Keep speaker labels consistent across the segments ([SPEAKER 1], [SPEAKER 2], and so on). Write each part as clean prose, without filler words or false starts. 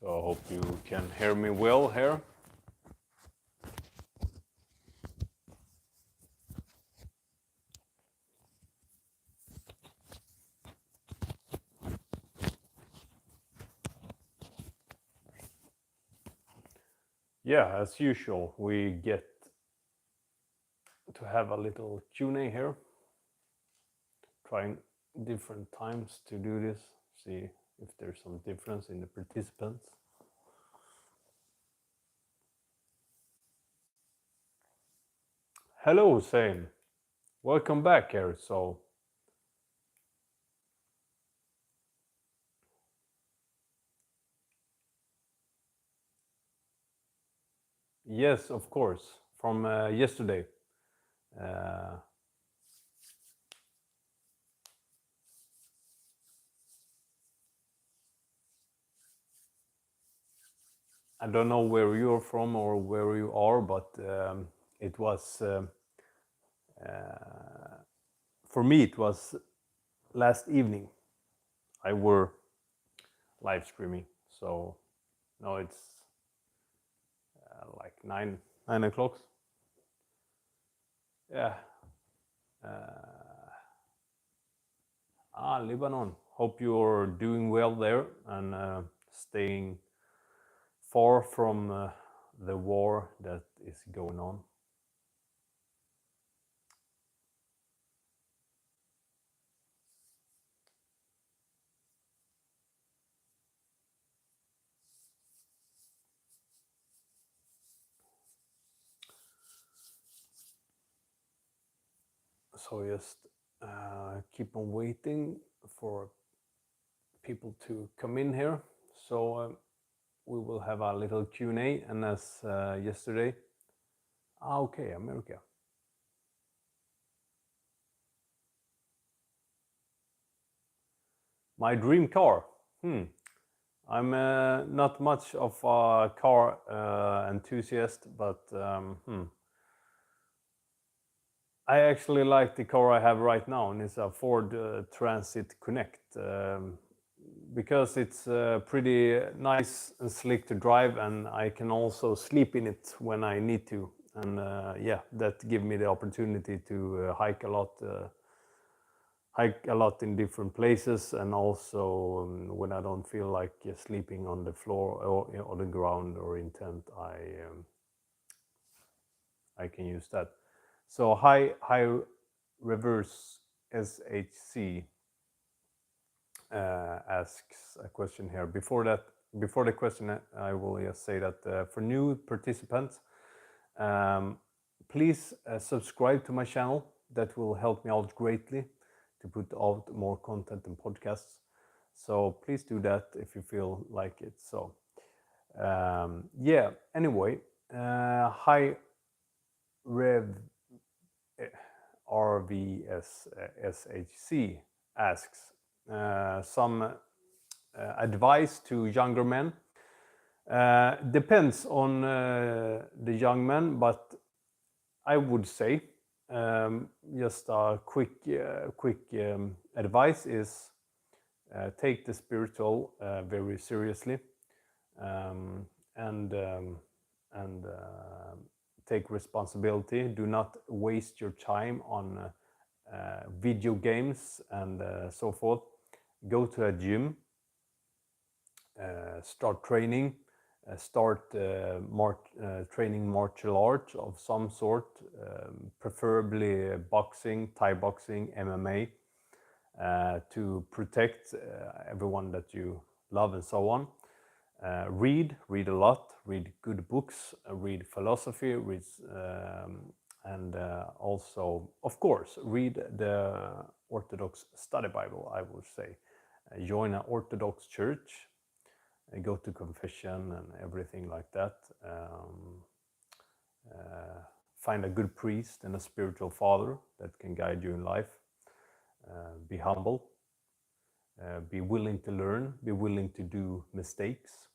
[SPEAKER 1] So I hope you can hear me well here. Yeah, as usual, we get to have a little Q&A here. Trying different times to do this, see if there's some difference in the participants. Hello, Hussein. Welcome back here. So, yes, of course, from yesterday. I don't know where you're from or where you are, but it was, for me, it was last evening. I were live streaming. So now it's like 9 o'clock. Yeah. Lebanon. Hope you're doing well there and staying far from the war that is going on. So just keep on waiting for people to come in here. So we will have a little Q&A, and as yesterday. Okay, America. My dream car. I'm not much of a car enthusiast, but I actually like the car I have right now, and it's a Ford Transit Connect, because it's pretty nice and slick to drive, and I can also sleep in it when I need to. And yeah, that gives me the opportunity to hike a lot in different places, and also when I don't feel like sleeping on the floor or on the ground or in tent, I can use that. So high reverse SHC asks a question here. Before the question, I will just say that for new participants, please subscribe to my channel. That will help me out greatly to put out more content and podcasts. So please do that if you feel like it. So yeah, anyway, high rev RVSSHC asks some advice to younger men. Depends on the young man, but I would say just a quick advice is take the spiritual very seriously, and take responsibility. Do not waste your time on video games and so forth. Go to a gym, start training, training martial arts of some sort, preferably boxing, Thai boxing, MMA, to protect everyone that you love and so on. Read a lot, read good books, read philosophy, and also, of course, read the Orthodox Study Bible, I would say. Join an Orthodox church, go to confession and everything like that. Find a good priest and a spiritual father that can guide you in life. Be humble. Be willing to learn, be willing to do mistakes,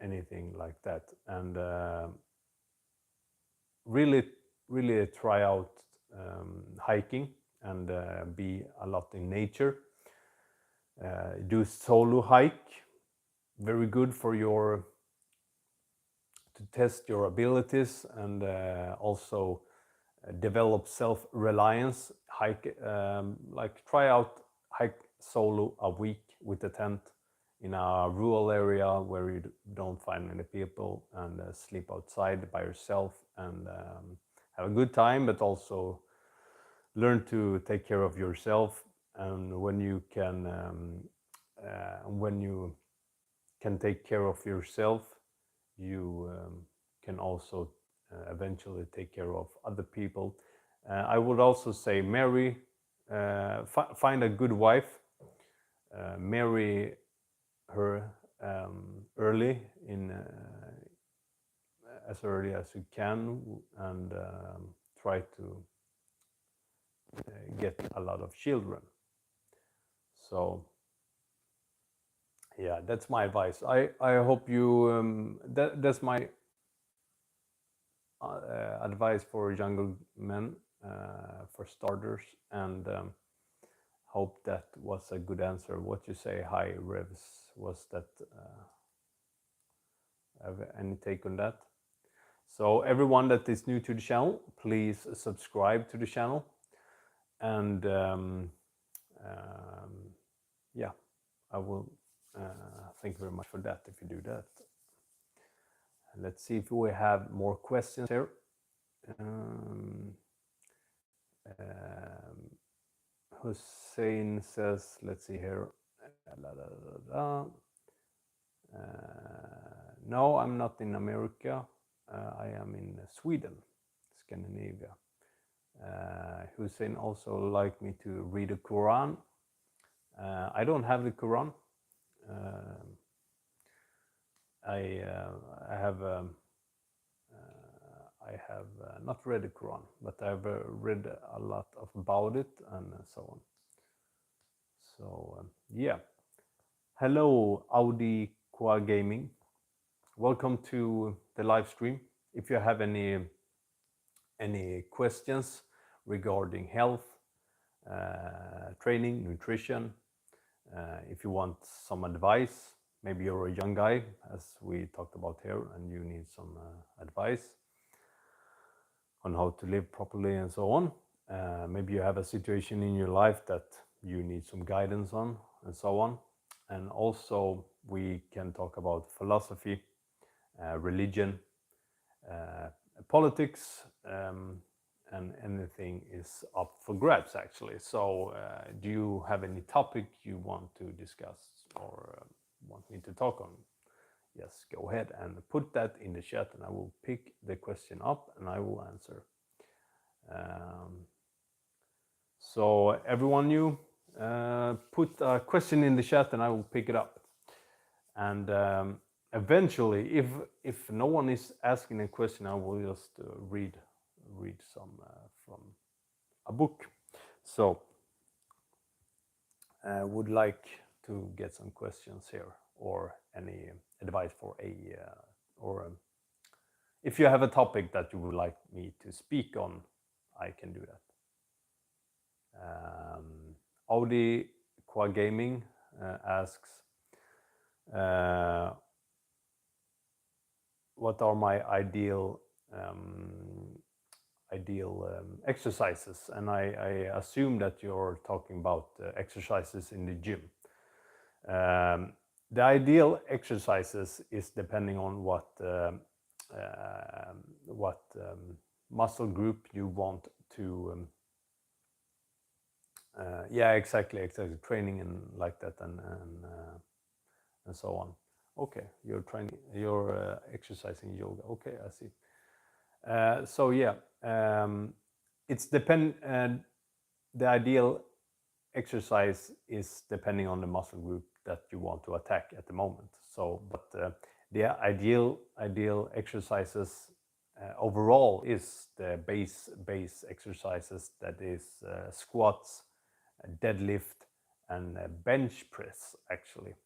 [SPEAKER 1] anything like that. And really try out hiking and be a lot in nature. Do solo hike, very good for your to test your abilities and also develop self-reliance. Hike, like try out hike solo a week with a tent in a rural area where you don't find many people, and sleep outside by yourself and have a good time, but also learn to take care of yourself. And when you can take care of yourself, you can also eventually take care of other people. I would also say marry, find a good wife, marry her early in as early as you can, and try to get a lot of children. So yeah, that's my advice. I hope you that's my advice for younger men, for starters, and hope that was a good answer. What you say, hi Revs, was that have any take on that? So everyone that is new to the channel, please subscribe to the channel, and yeah, I will thank you very much for that if you do that. Let's see if we have more questions here. Hussein says, let's see here. No, I'm not in America. I am in Sweden, Scandinavia. Hussein also like me to read the Quran. I don't have the Quran. I have not read the Quran, but I've read a lot about it and so on. So yeah. Hello, Audi Qua Gaming. Welcome to the live stream. If you have any questions regarding health, training, nutrition, if you want some advice, maybe you're a young guy, as we talked about here, and you need some advice on how to live properly and so on. Maybe you have a situation in your life that you need some guidance on and so on. And also we can talk about philosophy, religion, politics, and anything is up for grabs actually. So do you have any topic you want to discuss or want me to talk on? Yes, go ahead and put that in the chat, and I will pick the question up and I will answer. So everyone new, put a question in the chat and I will pick it up. And eventually, if no one is asking a question, I will just read some from a book. So would like to get some questions here, or any advice for if you have a topic that you would like me to speak on, I can do that. Audi Qua Gaming asks, what are my ideal exercises? And I assume that you're talking about exercises in the gym. The ideal exercises is depending on what muscle group you want to yeah, exactly, training and like that, and so on. Okay, you're exercising yoga. Okay, I see. So yeah, it's the ideal exercise is depending on the muscle group that you want to attack at the moment. So, but the ideal exercises overall is the base exercises, that is squats, deadlift, and bench press. Actually,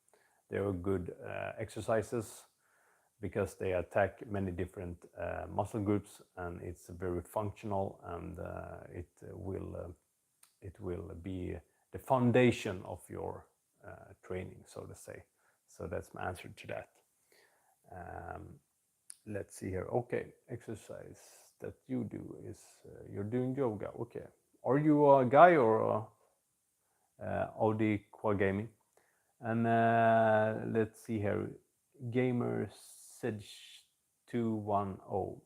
[SPEAKER 1] they are good exercises because they attack many different muscle groups, and it's very functional, and it will be the foundation of your training, so to say. So that's my answer to that. Um, let's see here. Okay, exercise that you do is you're doing yoga. Okay, are you a guy or OD quad gaming? And let's see here. Gamer Sedge 210.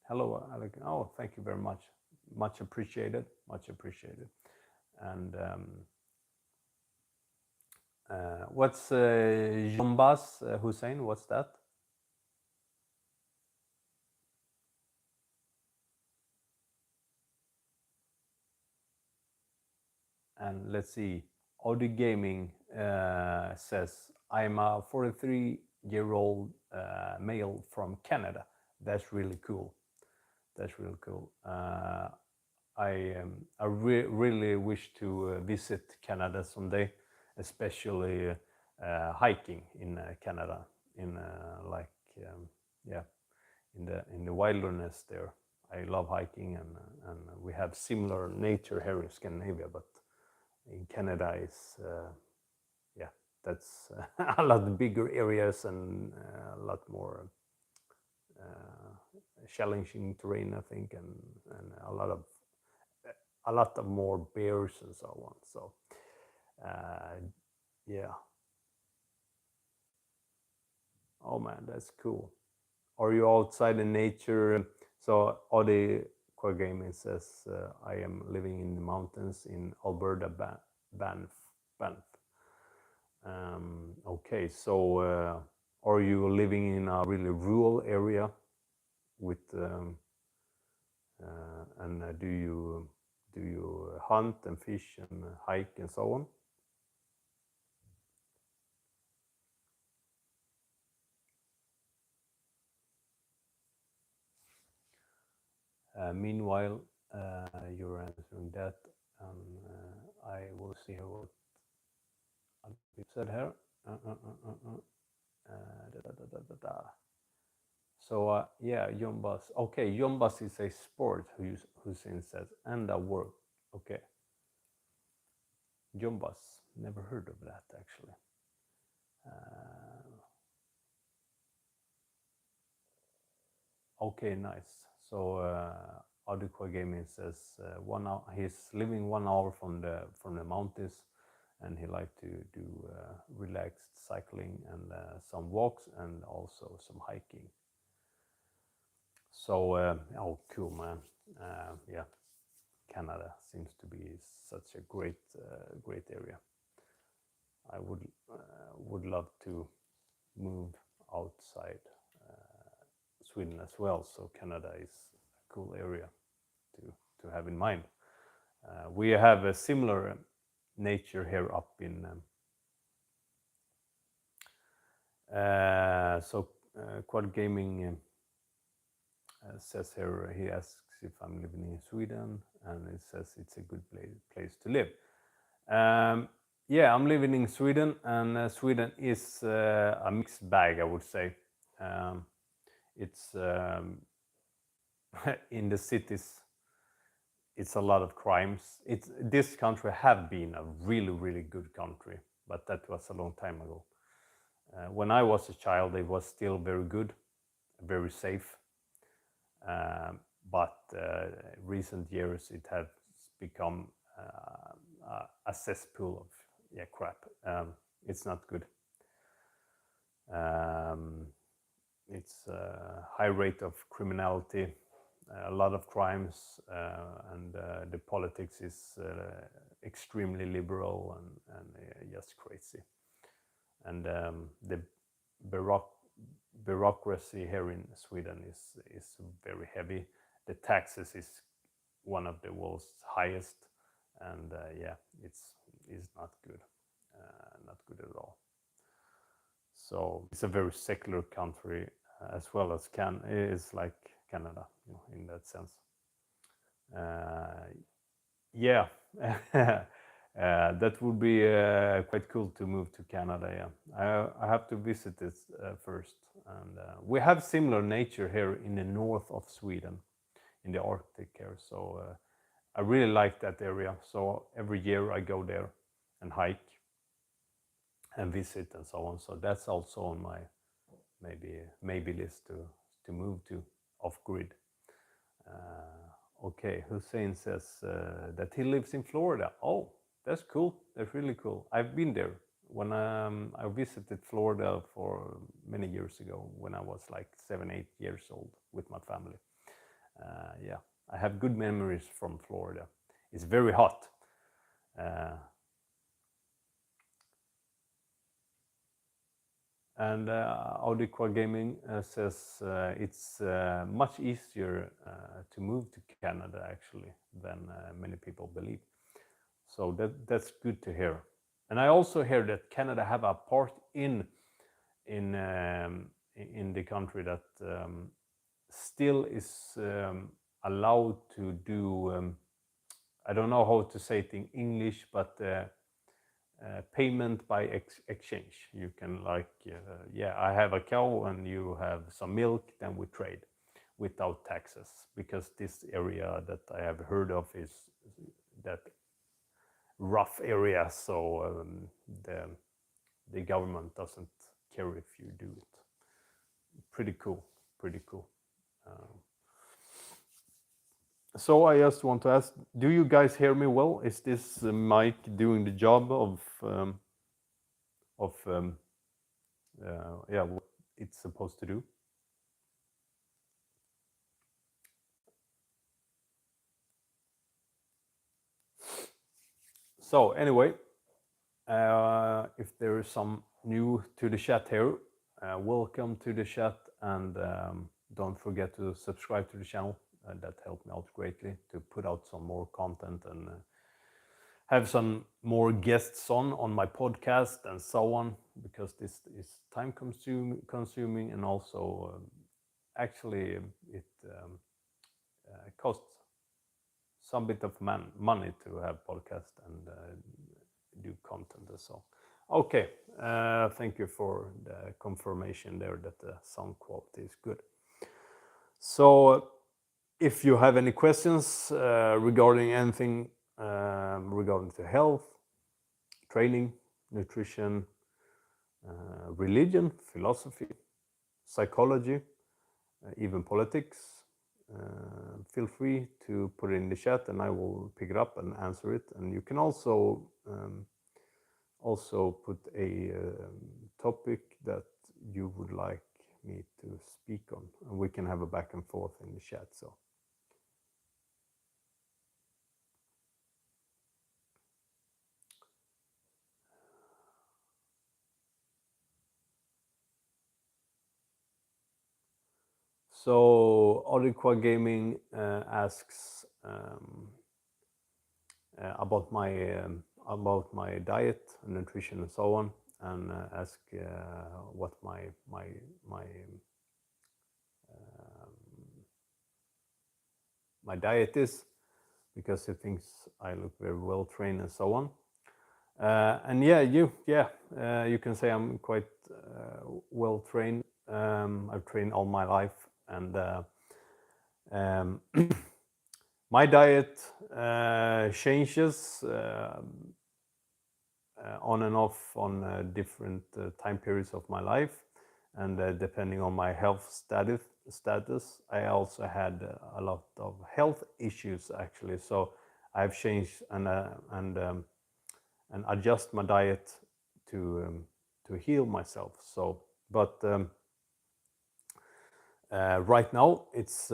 [SPEAKER 1] Hello, Alec. Oh, thank you very much. Much appreciated. Much appreciated. And what's Jombas Hussein? What's that? And let's see. Audi Gaming says, I'm a 43-year-old male from Canada. That's really cool. That's really cool. Really wish to visit Canada someday, especially hiking in Canada, in like yeah, in the wilderness there. I love hiking, and we have similar nature here in Scandinavia, but in Canada is yeah, that's a lot bigger areas and a lot more challenging terrain, I think, and a lot of more bears and so on. So yeah. Oh man, that's cool. Are you outside in nature? So Audi Gaming says, I am living in the mountains in Alberta, Banff. Banff. Okay, so are you living in a really rural area with and do you hunt and fish and hike and so on? Meanwhile, you're answering that, and I will see what you said here. Da, da, da, da, da. So yeah, Yombas. Okay, Yombas is a sport. Hussein says, and a work. Okay, Yombas. Never heard of that actually. Okay, nice. So Audikwa Gaming says 1 hour. He's living 1 hour from the mountains, and he like to do relaxed cycling and some walks and also some hiking. So oh, cool, man. Yeah, Canada seems to be such a great area. I would love to move outside Sweden as well. So Canada is a cool area to have in mind. We have a similar nature here up in. So Quad Gaming says here, he asks if I'm living in Sweden, and it says it's a good place to live. Yeah, I'm living in Sweden, and Sweden is a mixed bag, I would say. It's in the cities, it's a lot of crimes. This country have been a really good country, but that was a long time ago. When I was a child, it was still very good, very safe. But recent years, it has become a cesspool of crap. It's not good. It's a high rate of criminality, a lot of crimes, and the politics is extremely liberal and just crazy. And the bureaucracy here in Sweden is very heavy. The taxes is one of the world's highest, and yeah, it's not good, not good at all. So it's a very secular country as well as is like Canada, in that sense. Yeah, that would be quite cool to move to Canada. Yeah, I have to visit it first, and we have similar nature here in the north of Sweden, in the Arctic here. So I really like that area. So every year I go there and hike, and visit and so on. So that's also on my maybe list to move to off grid. Okay, Hussein says that he lives in Florida. Oh, that's cool. That's really cool. I've been there when I visited Florida for many years ago when I was like 7, 8 years old with my family. Yeah, I have good memories from Florida. It's very hot. And Audiqua Gaming says it's much easier to move to Canada actually than many people believe. So that's good to hear. And I also hear that Canada have a part in the country that still is allowed to do. I don't know how to say it in English, but payment by exchange. You can like, yeah, I have a cow and you have some milk, then we trade without taxes, because this area that I have heard of is that rough area, so the government doesn't care if you do it. Pretty cool, pretty cool. So I just want to ask, do you guys hear me well? Is this mic doing the job of yeah, what it's supposed to do? So anyway, if there is some new to the chat here, welcome to the chat, and don't forget to subscribe to the channel. That helped me out greatly to put out some more content and have some more guests on my podcast and so on, because this is time consuming, and also actually it costs some bit of money to have podcast and do content and so. Okay, thank you for the confirmation there that the sound quality is good. So if you have any questions regarding anything regarding to health, training, nutrition, religion, philosophy, psychology, even politics, feel free to put it in the chat and I will pick it up and answer it. And you can also put a topic that you would like me to speak on, and we can have a back and forth in the chat. So Audikwa Gaming asks about my diet and nutrition and so on, and ask what my diet is, because he thinks I look very well trained and so on. And yeah, you can say I'm quite well trained. I've trained all my life, and my diet changes on and off on different time periods of my life, and depending on my health status. I also had a lot of health issues actually, so I've changed and adjust my diet to heal myself. So, but right now it's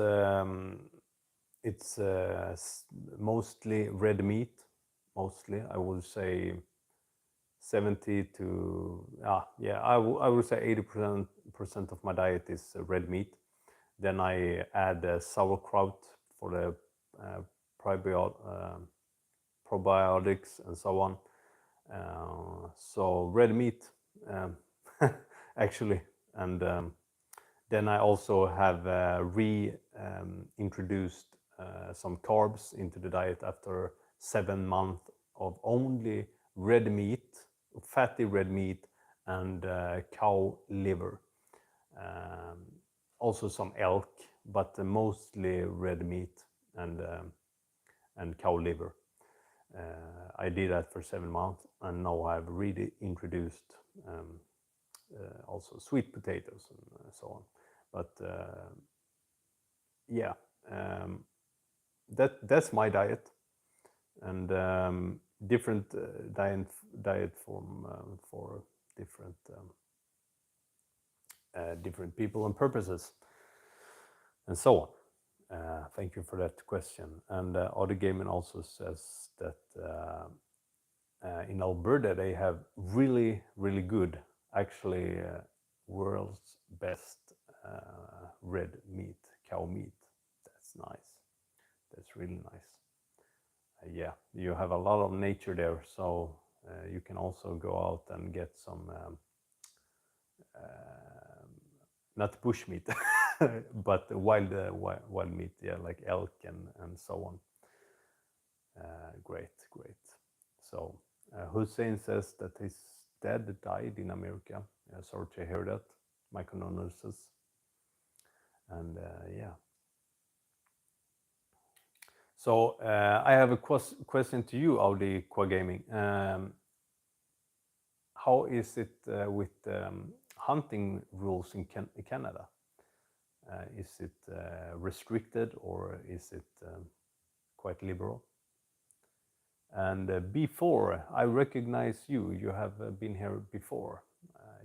[SPEAKER 1] mostly red meat. Mostly, I would say 70 to I would say 80% of my diet is red meat. Then I add sauerkraut for the probiotics and so on. So red meat, actually, and then I also have reintroduced some carbs into the diet after 7 months of only red meat, fatty red meat, and cow liver. Also some elk, but mostly red meat and cow liver. I did that for 7 months, and now I've really introduced also sweet potatoes and so on. But yeah, that's my diet, and different diet for different different people and purposes, and so on. Thank you for that question. And Other Gaming also says that in Alberta they have really good, actually world's best red meat, cow meat. That's nice. That's really nice. Yeah, you have a lot of nature there, so you can also go out and get some not bush meat, but wild meat, yeah, like elk and so on. Great. So Hussein says that his dad died in America. Sorry to hear that. My condolences. And yeah. So I have a question to you, Audi Qua Gaming. How is it with hunting rules in Canada? Is it restricted, or is it quite liberal? And before, I recognize you. You have been here before.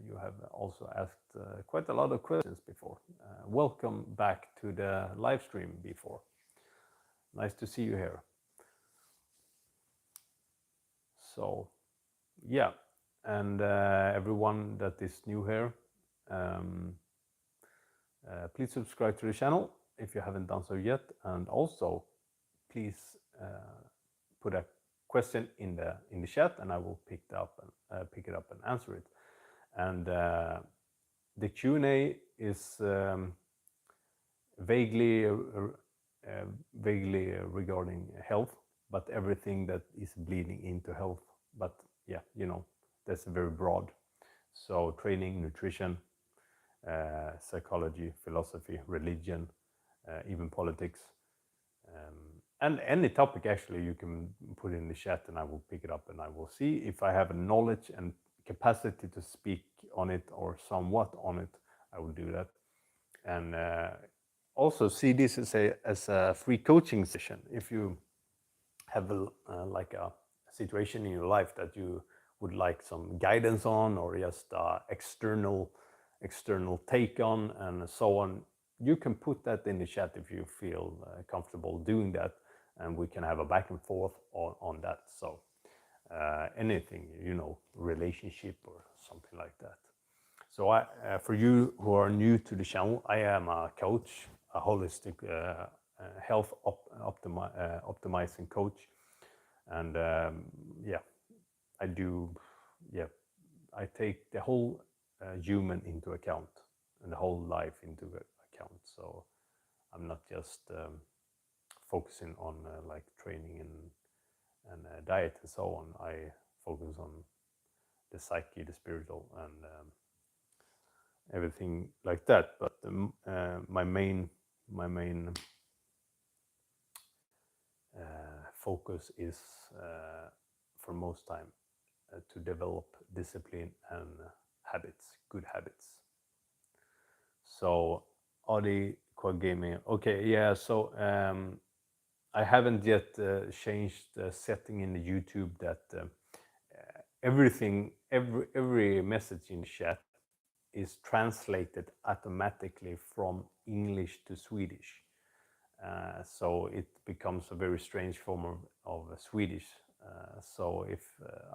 [SPEAKER 1] You have also asked quite a lot of questions before. Welcome back to the live stream before. Nice to see you here. So, yeah, and everyone that is new here, please subscribe to the channel if you haven't done so yet, and also please put a question in the chat, and I will pick it up and answer it. And the Q&A is vaguely regarding health, but everything that is bleeding into health. But yeah, that's very broad. So training, nutrition, psychology, philosophy, religion, even politics, and any topic actually you can put in the chat, and I will pick it up, and I will see if I have a knowledge and capacity to speak on it, or somewhat on it. I will do that. And also see this as a free coaching session. If you have like a situation in your life that you would like some guidance on, or just external take on, and so on, you can put that in the chat if you feel comfortable doing that, and we can have a back and forth on that. So anything, relationship or something like that. So for you who are new to the channel, I am a coach, a holistic health optimizing coach, and yeah, I do. Yeah, I take the whole human into account, and the whole life into account. So I'm not just focusing on like training and diet and so on. I focus on the psyche, the spiritual, and everything like that. But my main focus is for most time to develop discipline and habits, good habits. So Audi Quad Gaming, okay, yeah. So I haven't yet changed the setting in the YouTube that every message in the chat is translated automatically from English to Swedish. So it becomes a very strange form of Swedish. So if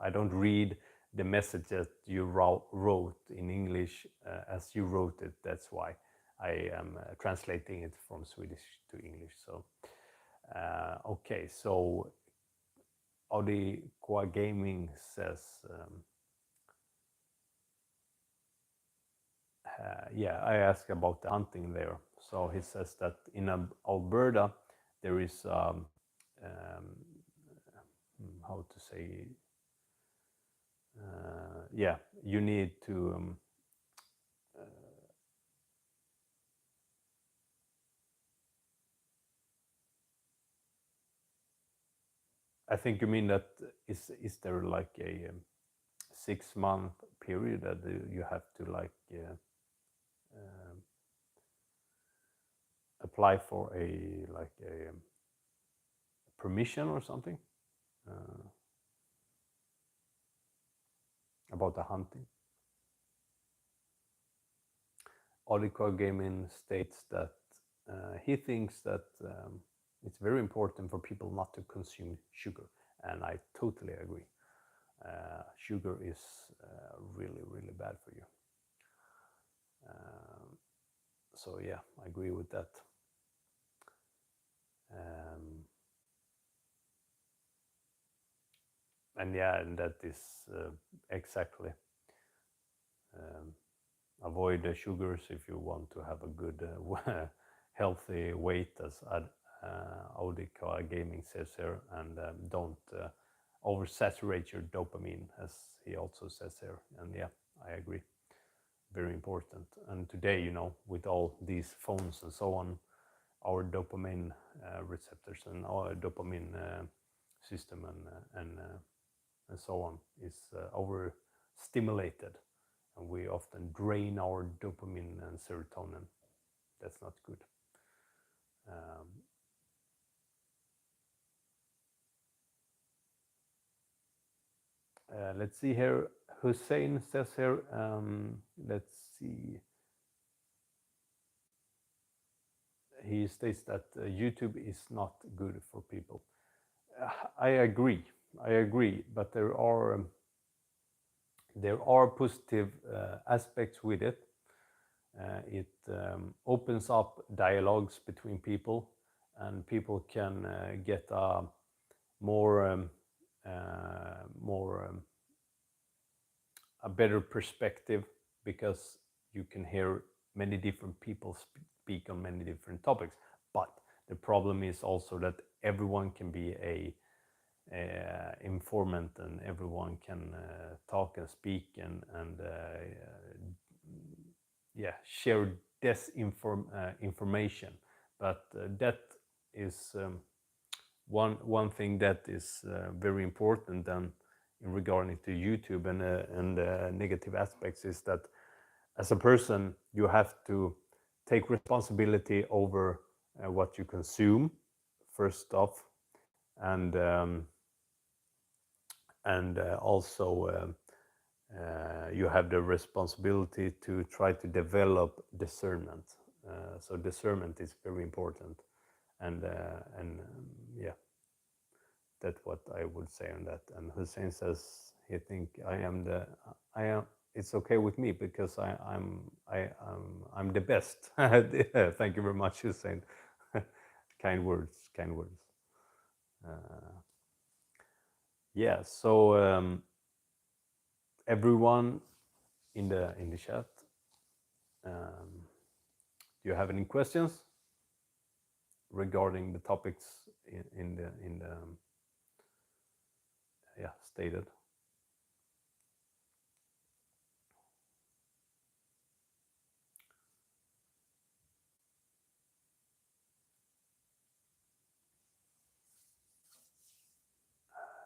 [SPEAKER 1] I don't read the message that you wrote in English as you wrote it, that's why I am translating it from Swedish to English. So okay, so Audi Qua Gaming says, yeah, I asked about the hunting there. So he says that in Alberta there is how to say, yeah, you need to I think you mean that is there like a 6 month period that you have to like um, apply for a like a permission or something about the hunting? Oliver Gaming states that he thinks that it's very important for people not to consume sugar, and I totally agree. Sugar is really, really bad for you. So yeah, I agree with that. And yeah, and that is exactly. Avoid the sugars if you want to have a good, healthy weight, as Audica Gaming says here, and don't oversaturate your dopamine, as he also says here. And yeah, I agree. Very important. And today, with all these phones and so on, our dopamine receptors and our dopamine system and so on is overstimulated, and we often drain our dopamine and serotonin. That's not good. Let's see here. Hussein says here, let's see. He states that YouTube is not good for people. I agree. But there are positive aspects with it. It opens up dialogues between people, and people can get a more a better perspective, because you can hear many different people speak on many different topics. But the problem is also that everyone can be a informant, and everyone can talk and speak and yeah, share information. But that is one thing that is very important, and in regarding to YouTube and negative aspects, is that as a person you have to take responsibility over what you consume first off, and also you have the responsibility to try to develop discernment. So discernment is very important, and yeah, that's what I would say on that. And Hussein says he think I am. It's okay with me because I'm the best. Thank you very much, Hussein. Kind words, kind words. Yeah. So everyone in the chat, do you have any questions regarding the topics in the yeah, stated?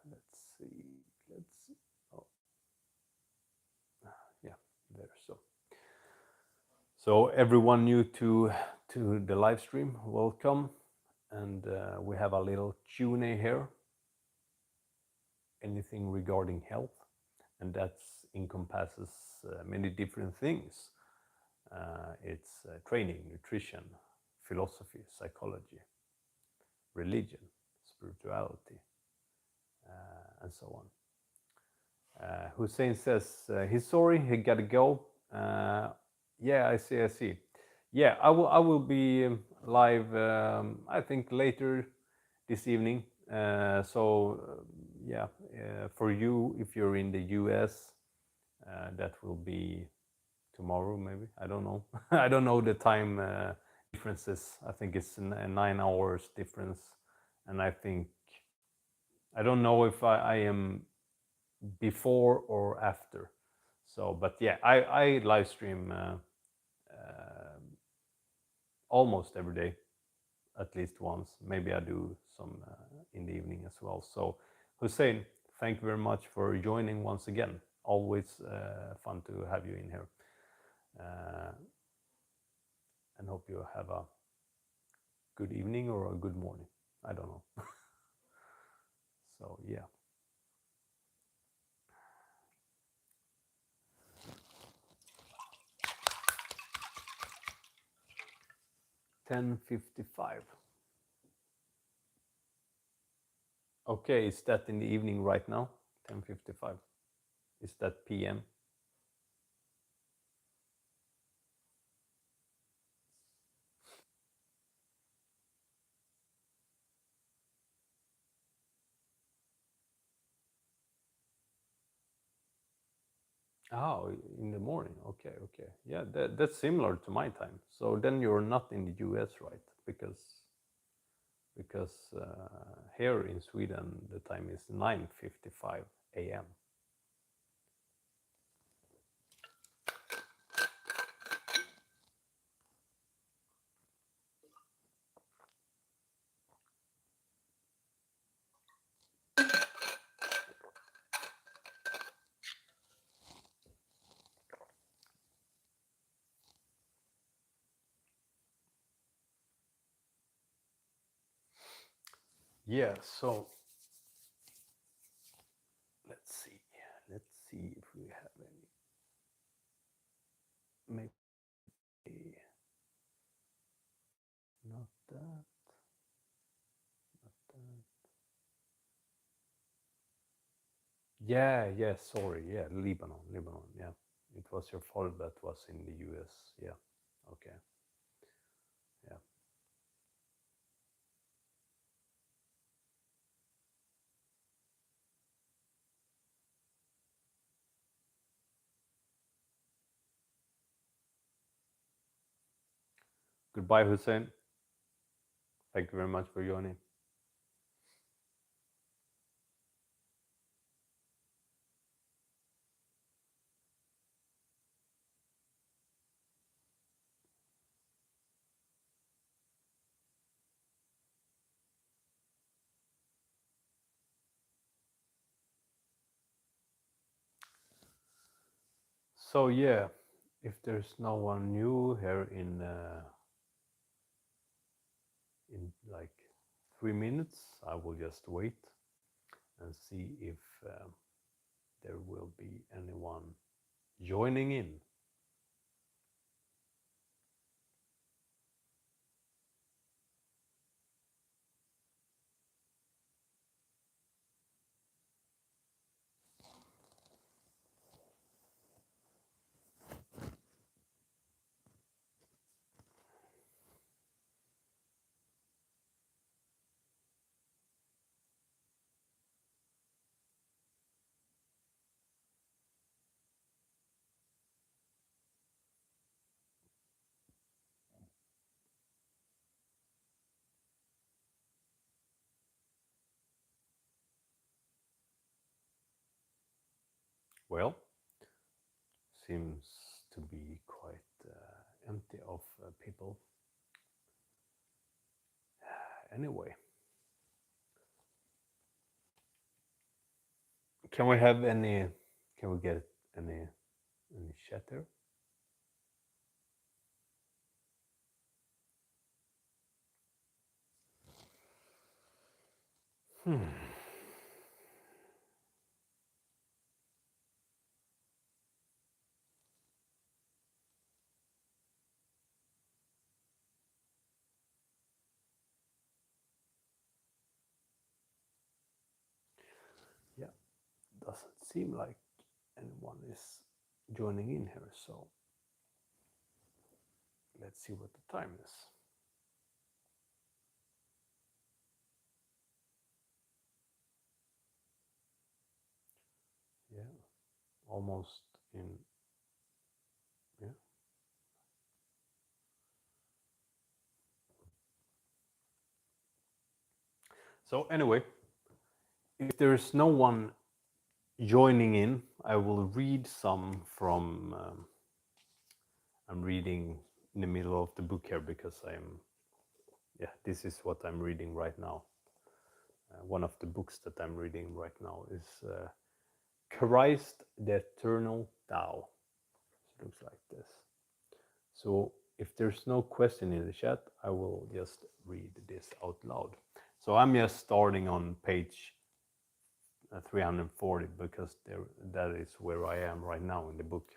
[SPEAKER 1] Let's see. Oh, yeah, there. So everyone new to the live stream, welcome. And we have a little Q&A here. Anything regarding health, and that encompasses many different things. It's training, nutrition, philosophy, psychology, religion, spirituality, and so on. Hussein says he's sorry, he gotta go. Yeah, I see. Yeah, I will be live. I think later this evening. Yeah, for you, if you're in the US, that will be tomorrow, maybe. I don't know. I don't know the time differences. I think it's a 9 hours difference, and I don't know if I am before or after. So, but yeah, I live stream almost every day, at least once. Maybe I do some in the evening as well. So Hussein, thank you very much for joining once again. Always fun to have you in here. Uh, and hope you have a good evening or a good morning. I don't know. So yeah. 10:55. Okay, is that in the evening right now? 10:55. Is that PM? Oh, in the morning. Okay, okay. Yeah, that's similar to my time. So then you're not in the US, right? Because here in Sweden the time is 9:55 a.m. Yeah, so let's see. Let's see if we have any. Maybe not that. Not that. Yeah, yeah, sorry. Yeah, Lebanon. Yeah. It was your fault that was in the US. Yeah. Okay. Yeah. Goodbye, Hussein. Thank you very much for joining. So yeah, if there's no one new here in like 3 minutes, I will just wait and see if there will be anyone joining in. Well, seems to be quite empty of people. Anyway, can we have any? Can we get any chatter? Hmm. Yeah, doesn't seem like anyone is joining in here. So let's see what the time is. Yeah, almost in. Yeah. So anyway, if there's no one joining in, I will read some from. I'm reading in the middle of the book here because I'm. Yeah, this is what I'm reading right now. one of the books that I'm reading right now is Christ the Eternal Tao. It looks like this. So if there's no question in the chat, I will just read this out loud. So I'm just starting on page 340 because that is where I am right now in the book.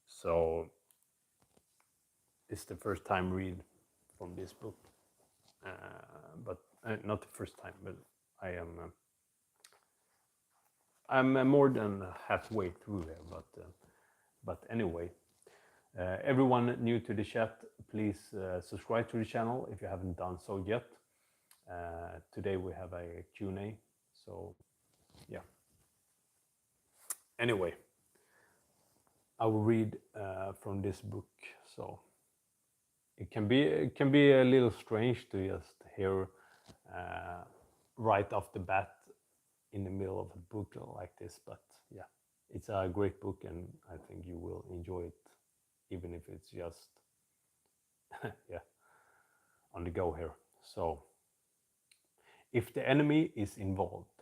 [SPEAKER 1] So it's the first time read from this book, but not the first time, but I'm more than halfway through here. But anyway, everyone new to the chat, please subscribe to the channel if you haven't done so yet. Today we have a Q&A, so yeah. Anyway, I will read from this book. So it can be a little strange to just hear right off the bat in the middle of a book like this, but yeah, it's a great book, and I think you will enjoy it, even if it's just yeah, on the go here. So, if the enemy is involved,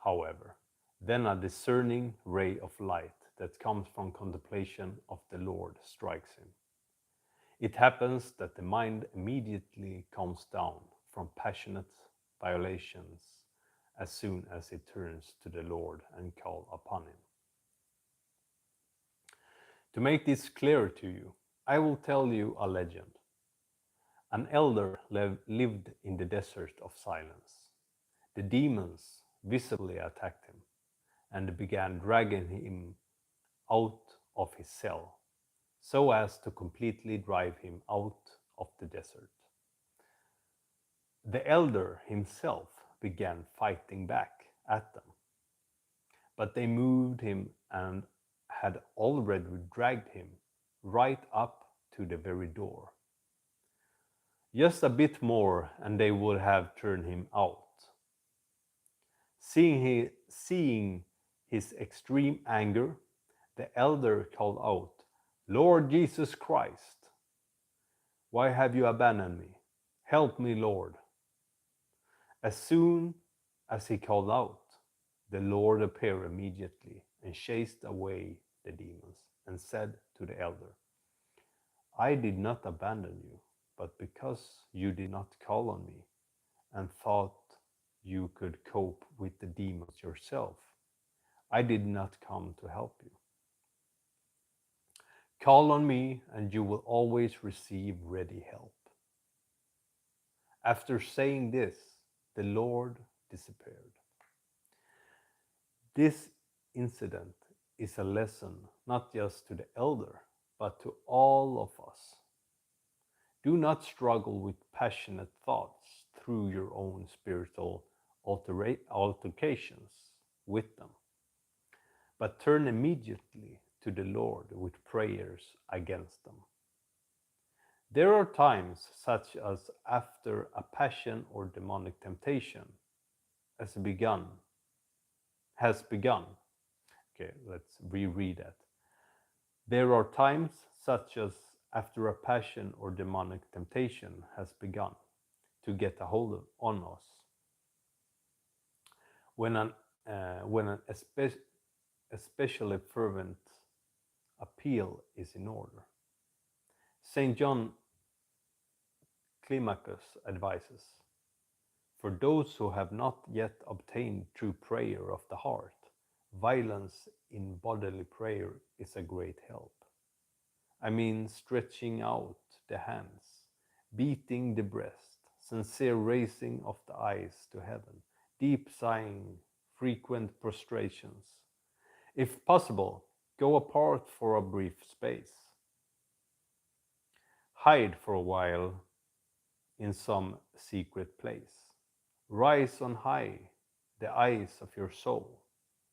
[SPEAKER 1] however, then a discerning ray of light that comes from contemplation of the Lord strikes him. It happens that the mind immediately calms down from passionate violations as soon as it turns to the Lord and calls upon him. To make this clearer to you, I will tell you a legend. An elder lived in the desert of silence. The demons visibly attacked him and began dragging him out of his cell, so as to completely drive him out of the desert. The elder himself began fighting back at them, but they moved him and had already dragged him right up to the very door. Just a bit more and they would have turned him out. Seeing his extreme anger, the elder called out, "Lord Jesus Christ, why have you abandoned me? Help me, Lord." As soon as he called out, the Lord appeared immediately and chased away the demons and said to the elder, "I did not abandon you, but because you did not call on me and thought you could cope with the demons yourself, I did not come to help you. Call on me and you will always receive ready help." After saying this, the Lord disappeared. This incident is a lesson not just to the elder, but to all of us. Do not struggle with passionate thoughts through your own spiritual altercations with them, but turn immediately to the Lord with prayers against them. There are times, such as after a passion or demonic temptation has begun. Okay, let's reread that. There are times, such as after a passion or demonic temptation has begun to get a hold on us, when an especially fervent appeal is in order. St. John Climacus advises, "For those who have not yet obtained true prayer of the heart, violence in bodily prayer is a great help. I mean, stretching out the hands, beating the breast, sincere raising of the eyes to heaven, deep sighing, frequent prostrations. If possible, go apart for a brief space. Hide for a while in some secret place. Rise on high the eyes of your soul,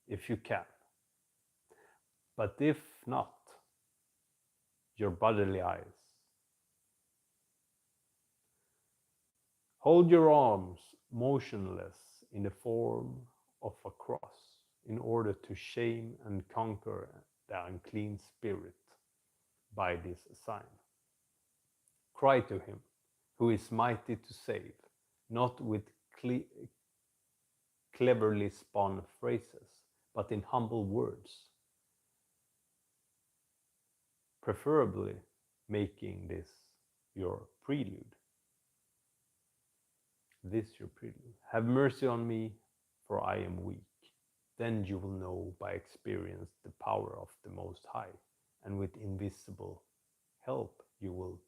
[SPEAKER 1] if you can. But if not, your bodily eyes. Hold your arms motionless in the form of a cross in order to shame and conquer the unclean spirit by this sign. Cry to him, who is mighty to save, not with cleverly spun phrases, but in humble words, preferably making this your prelude. This your prelude. Have mercy on me, for I am weak. Then you will know by experience the power of the Most High, and with invisible help you will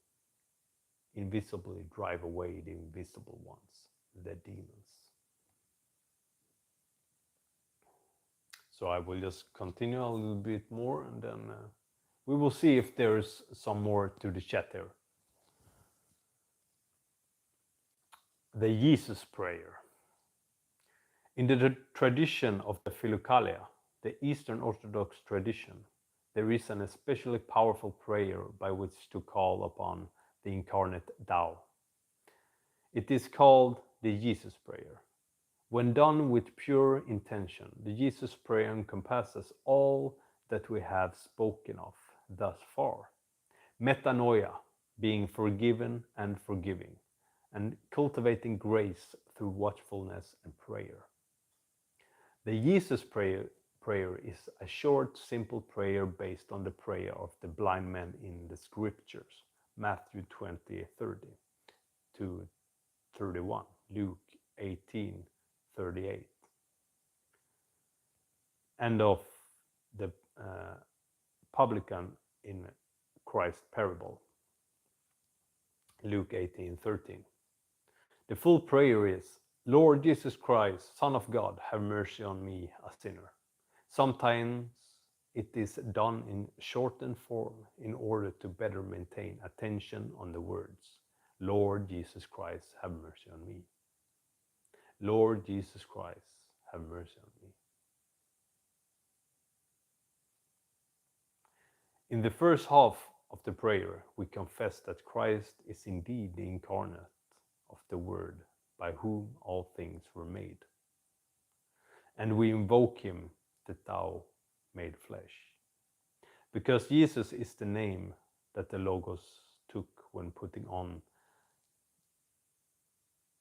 [SPEAKER 1] invisibly drive away the invisible ones, the demons. So I will just continue a little bit more, and then we will see if there's some more to the chat here. The Jesus Prayer. In the tradition of the Philokalia, the Eastern Orthodox tradition, there is an especially powerful prayer by which to call upon the incarnate Tao. It is called the Jesus Prayer. When done with pure intention, the Jesus Prayer encompasses all that we have spoken of thus far. Metanoia, being forgiven and forgiving, and cultivating grace through watchfulness and prayer. The Jesus prayer is a short, simple prayer based on the prayer of the blind men in the scriptures, Matthew 20:30 to 31, Luke 18:38, and of the publican in Christ's parable, Luke 18:13. The full prayer is, Lord Jesus Christ, Son of God, have mercy on me, a sinner. Sometimes it is done in shortened form in order to better maintain attention on the words, Lord Jesus Christ, have mercy on me. Lord Jesus Christ, have mercy on me. In the first half of the prayer, we confess that Christ is indeed the incarnate of the Word by whom all things were made. And we invoke him, the Tao made flesh. Because Jesus is the name that the Logos took when putting on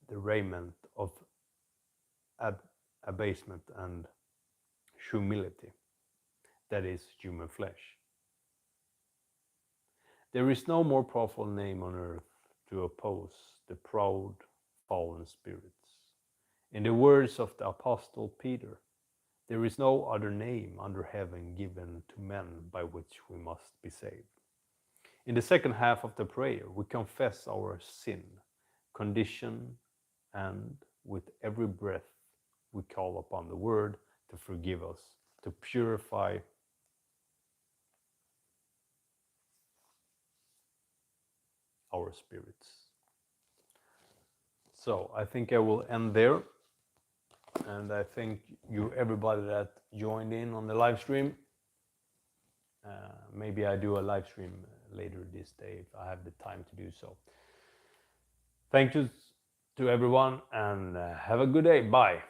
[SPEAKER 1] the raiment of abasement and humility, that is, human flesh. There is no more powerful name on earth to oppose the proud, fallen spirits. In the words of the Apostle Peter, there is no other name under heaven given to men by which we must be saved. In the second half of the prayer, we confess our sin, condition, and with every breath we call upon the Word to forgive us, to purify our spirits. So I think I will end there. And I thank you, everybody that joined in on the live stream. Maybe I do a live stream later this day if I have the time to do so. Thank you to everyone, and have a good day. Bye.